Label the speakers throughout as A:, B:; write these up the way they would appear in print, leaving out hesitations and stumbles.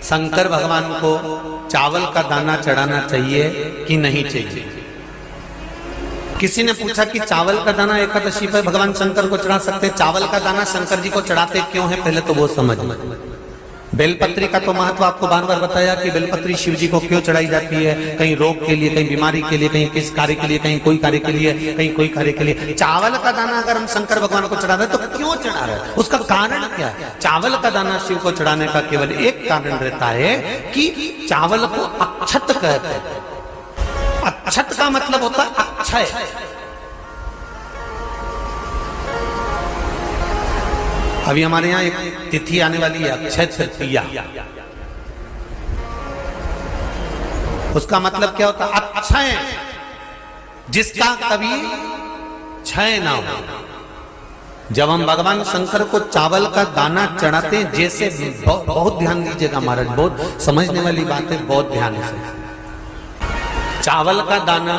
A: शंकर भगवान को चावल का दाना चढ़ाना चाहिए कि नहीं चाहिए? किसी ने पूछा कि चावल का दाना एकादशी पर भगवान शंकर को चढ़ा सकते हैं, चावल का दाना शंकर जी को चढ़ाते क्यों है, पहले तो वो समझ में। बेलपत्री का तो महत्व आपको बार बार बताया कि बेलपत्री शिव जी को क्यों चढ़ाई जाती है, कहीं रोग के लिए, कहीं बीमारी के लिए, कहीं किस कार्य के लिए, कहीं कोई कार्य के लिए, कहीं कोई कार्य के लिए। चावल का दाना अगर हम शंकर भगवान को चढ़ा रहे तो क्यों चढ़ा रहे हैं, उसका कारण क्या है? चावल का दाना शिव को चढ़ाने का केवल एक कारण रहता है कि चावल को अक्षत कहते हैं। अक्षत का मतलब होता है अक्षय। अभी हमारे यहाँ एक तिथि आने वाली है, अक्षय तृतीया। उसका मतलब क्या होता है? अक्षय, जिसका कभी क्षय ना हो। जब हम भगवान शंकर को चावल का दाना चढ़ाते हैं, जैसे बहुत ध्यान दीजिएगा महाराज, बहुत समझने वाली बात है, बहुत ध्यान से। चावल का दाना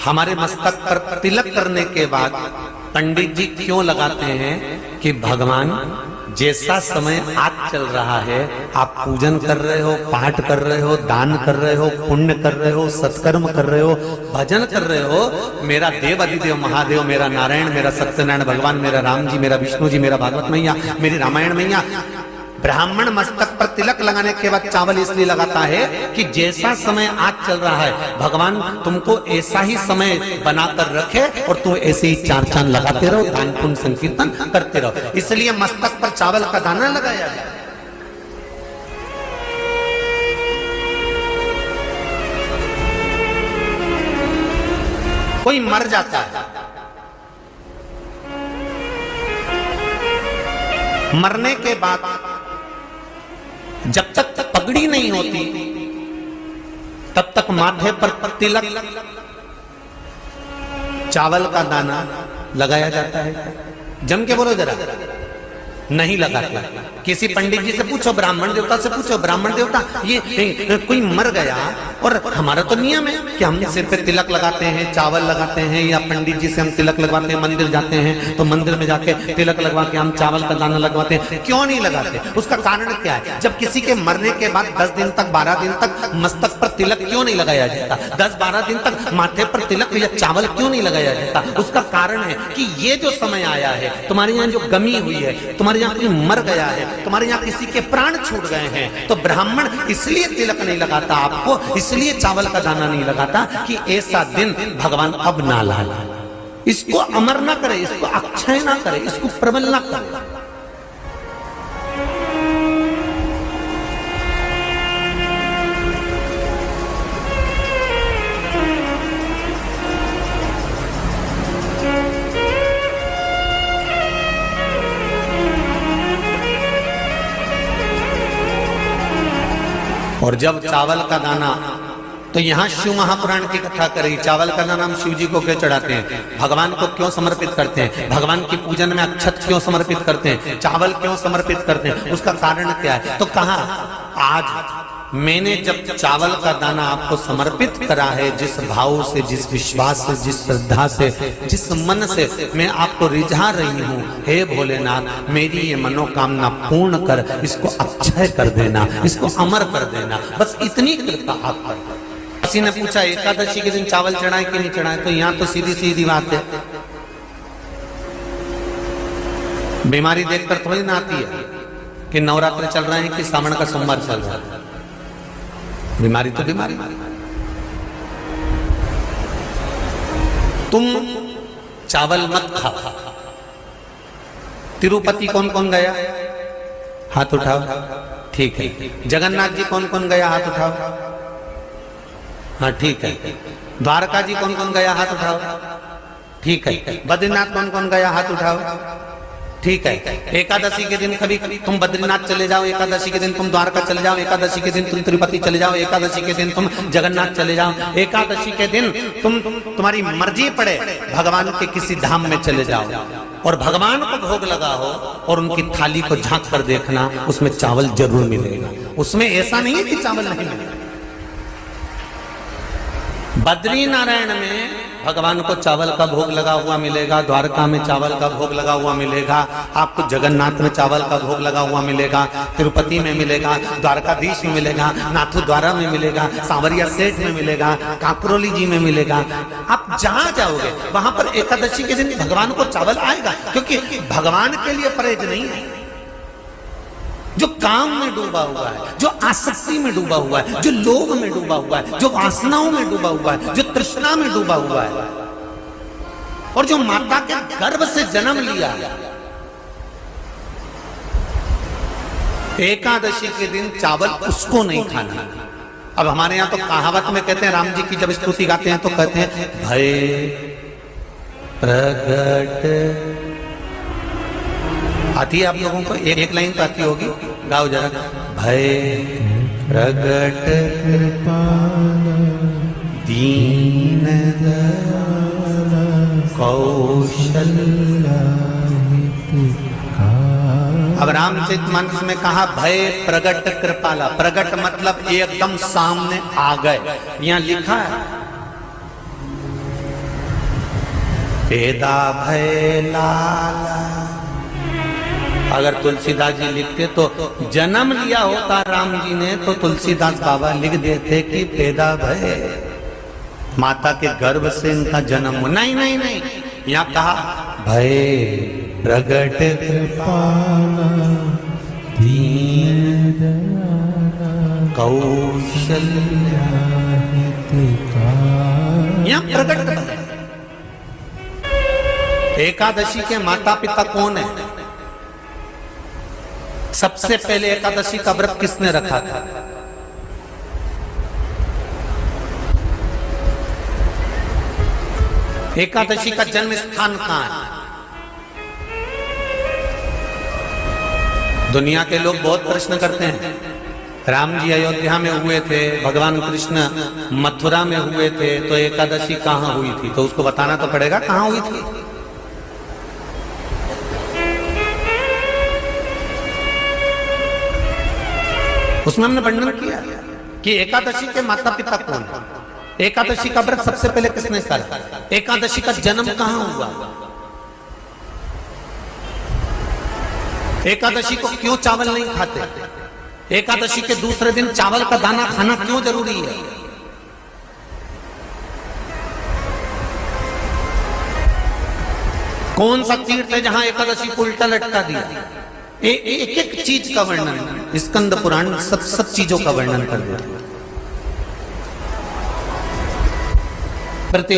A: हमारे मस्तक पर तिलक करने के बाद पंडित जी क्यों लगाते हैं कि भगवान जैसा समय आज चल रहा है, आप पूजन कर रहे हो, पाठ कर रहे हो, दान कर रहे हो, पुण्य कर रहे हो, सत्कर्म कर रहे हो, भजन कर रहे हो, मेरा देव अधिदेव महादेव, मेरा नारायण, मेरा सत्यनारायण भगवान, मेरा राम जी, मेरा विष्णु जी, मेरा भागवत मैया, मेरी रामायण मैया, ब्राह्मण मस्तक पर तिलक लगाने के बाद चावल इसलिए लगाता है कि जैसा समय आज चल रहा है, भगवान तुमको ऐसा ही समय बनाकर रखे और तुम ऐसे ही चार चांद लगाते रहो, दान पुण्य संकीर्तन करते रहो, इसलिए मस्तक पर चावल का दाना लगाया जाए। कोई मर जाता है, मरने के बाद जब तक पगड़ी नहीं होती तब तक माथे पर तिलक, चावल का दाना लगाया जाता है। जम के बोलो जरा, नहीं लगाते। किसी पंडित जी से पूछो, ब्राह्मण देवता से पूछो, ब्राह्मण देवता ये कोई मर गया, और हमारा तो नियम है कि हम सिर पे तिलक लगाते हैं, चावल लगाते हैं, या पंडित जी से हम तिलक लगवाते हैं, मंदिर जाते हैं तो मंदिर में जाके तिलक लगवा के हम चावल का दाना लगवाते हैं, क्यों नहीं लगाते? उसका कारण क्या है? जब किसी के मरने के बाद 10 दिन तक, 12 दिन तक मस्तक पर तिलक क्यों नहीं लगाया जाता? 10-12 दिन तक माथे पर तिलक या चावल क्यों नहीं लगाया जाता? उसका कारण है कि ये जो समय आया है, तुम्हारे यहाँ जो गमी हुई है, तुम्हारे यहाँ कोई मर गया है, तुम्हारे यहाँ किसी के प्राण छूट गए हैं, तो ब्राह्मण इसलिए तिलक नहीं लगाता आपको, इसलिए चावल का दाना नहीं लगाता कि ऐसा दिन भगवान अब ना लाए, इसको अमर ना करे, इसको अक्षय ना करे, इसको प्रबल ना करे। और जब चावल का दाना, तो यहां शिव महापुराण की कथा करी, चावल का दाना हम शिव जी को क्यों चढ़ाते हैं, भगवान को क्यों समर्पित करते हैं, भगवान की पूजन में अक्षत क्यों समर्पित करते हैं, चावल क्यों समर्पित करते हैं, उसका कारण क्या है? तो कहा आज मैंने जब चावल का दाना आपको समर्पित करा है, जिस भाव से, जिस विश्वास से, जिस श्रद्धा से, जिस मन से मैं आपको रिझा रही हूँ, हे भोलेनाथ मेरी ये मनोकामना पूर्ण कर, इसको अक्षय कर देना, इसको अमर कर देना, बस इतनी कृपा आप कर। किसी ने पूछा एकादशी के दिन चावल चढ़ाए कि नहीं चढ़ाए, तो यहाँ तो सीधी सीधी बात है, बीमारी देखकर थोड़ी ना आती है कि नवरात्र चल रहे हैं कि सावन का सोमवार चल रहा है, बीमारी तो बीमारी। तुम चावल मत खाओ। तिरुपति कौन कौन गया? हाथ उठाओ। ठीक है। जगन्नाथ जी कौन कौन गया? हाथ उठाओ। हाँ ठीक है। द्वारका जी कौन कौन गया? हाथ उठाओ। ठीक है। बद्रीनाथ कौन कौन गया? हाथ उठाओ। ठीक है। एकादशी के दिन कभी तुम बद्रीनाथ चले जाओ, एकादशी के दिन तुम द्वारका चले जाओ, एकादशी के दिन तुम तिरुपति चले जाओ, एकादशी के दिन तुम जगन्नाथ चले जाओ, एकादशी के दिन तुम्हारी मर्जी पड़े भगवान के किसी धाम में चले जाओ और भगवान को भोग लगाओ और उनकी थाली को झांक कर देखना, उसमें चावल जरूर मिलेगा। उसमें ऐसा नहीं है कि चावल नहीं मिलेगा। बद्री नारायण में भगवान को चावल का भोग लगा हुआ मिलेगा, द्वारका में चावल का भोग लगा हुआ मिलेगा, आपको जगन्नाथ में चावल का भोग लगा हुआ मिलेगा, तिरुपति में मिलेगा, द्वारकाधीश में मिलेगा, नाथू द्वारा में मिलेगा, सांवरिया सेठ में मिलेगा, काकरोली जी में मिलेगा। आप जहां जाओगे वहां पर एकादशी के दिन भगवान को चावल आएगा, क्योंकि भगवान के लिए परहेज नहीं है। जो काम में डूबा हुआ है, जो आसक्ति में डूबा हुआ है, जो लोभ में डूबा हुआ है, जो वासनाओं में डूबा हुआ है, जो तृष्णा में डूबा हुआ है, और जो माता के गर्भ से जन्म लिया, एकादशी के दिन चावल उसको नहीं खाना। अब हमारे यहां तो कहावत में कहते हैं, राम जी की जब स्तुति गाते हैं तो कहते हैं, भय प्रगट आती है आप लोगों को, एक लाइन तो आती होगी, गाओ जरा। भय प्रगट दीन कौशल्या। अब रामचरितमानस में कहा भय प्रगट कृपाला। प्रगट मतलब एकदम सामने आ गए। यहां लिखा है पेदा भय लाला। अगर तुलसीदास जी लिखते तो जन्म लिया होता राम जी ने तो तुलसीदास बाबा लिख देते कि पैदा भय, माता के गर्भ से इनका जन्म। नहीं नहीं नहीं, यहाँ कहा भय प्रगट कृपाला दीन कौशल्या। यहाँ प्रगट। एकादशी के माता पिता कौन है? सबसे पहले एकादशी का व्रत किसने रखा था? एकादशी का जन्म स्थान कहां है? दुनिया के लोग बहुत प्रश्न करते हैं, राम जी अयोध्या में हुए थे, भगवान कृष्ण मथुरा में हुए थे, तो एकादशी कहां हुई थी? तो उसको बताना तो पड़ेगा कहां हुई थी। उसमें हमने वर्णन किया कि एकादशी के माता पिता कौन है, एकादशी का व्रत सबसे पहले किसने किया, एकादशी का जन्म कहां हुआ, एकादशी को क्यों चावल नहीं खाते, एकादशी के दूसरे दिन चावल का दाना खाना क्यों जरूरी है। कौन सा तीर्थ है जहां एकादशी को उल्टा लटका दिया। एक एक चीज का वर्णन स्कंद पुराण सब चीजों का वर्णन कर देते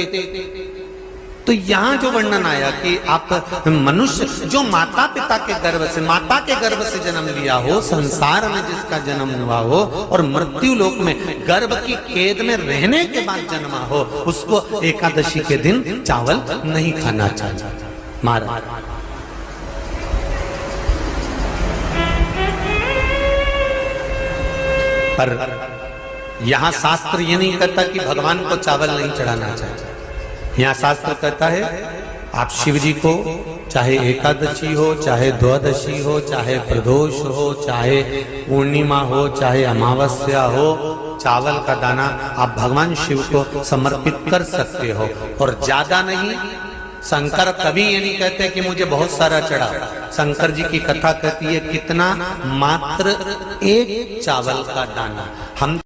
A: हैं। तो यहां जो वर्णन आया कि आप मनुष्य जो माता पिता के गर्भ से, माता के गर्भ से जन्म लिया हो, संसार में जिसका जन्म हुआ हो और मृत्यु लोक में गर्भ की कैद में रहने के बाद जन्मा हो, उसको एकादशी के दिन चावल नहीं खाना चाहिए। महाराज पर यहां शास्त्र ये नहीं कहता कि भगवान को चावल नहीं चढ़ाना चाहिए। यहां शास्त्र कहता है आप शिव जी को चाहे एकादशी हो, चाहे द्वादशी हो, चाहे प्रदोष हो, चाहे पूर्णिमा हो, चाहे अमावस्या हो, चावल का दाना आप भगवान शिव को समर्पित कर सकते हो। और ज्यादा नहीं, शंकर कभी ये नहीं कहते कि मुझे बहुत सारा चढ़ा। शंकर जी की कथा कहती है कितना, मात्र एक चावल का दाना। हम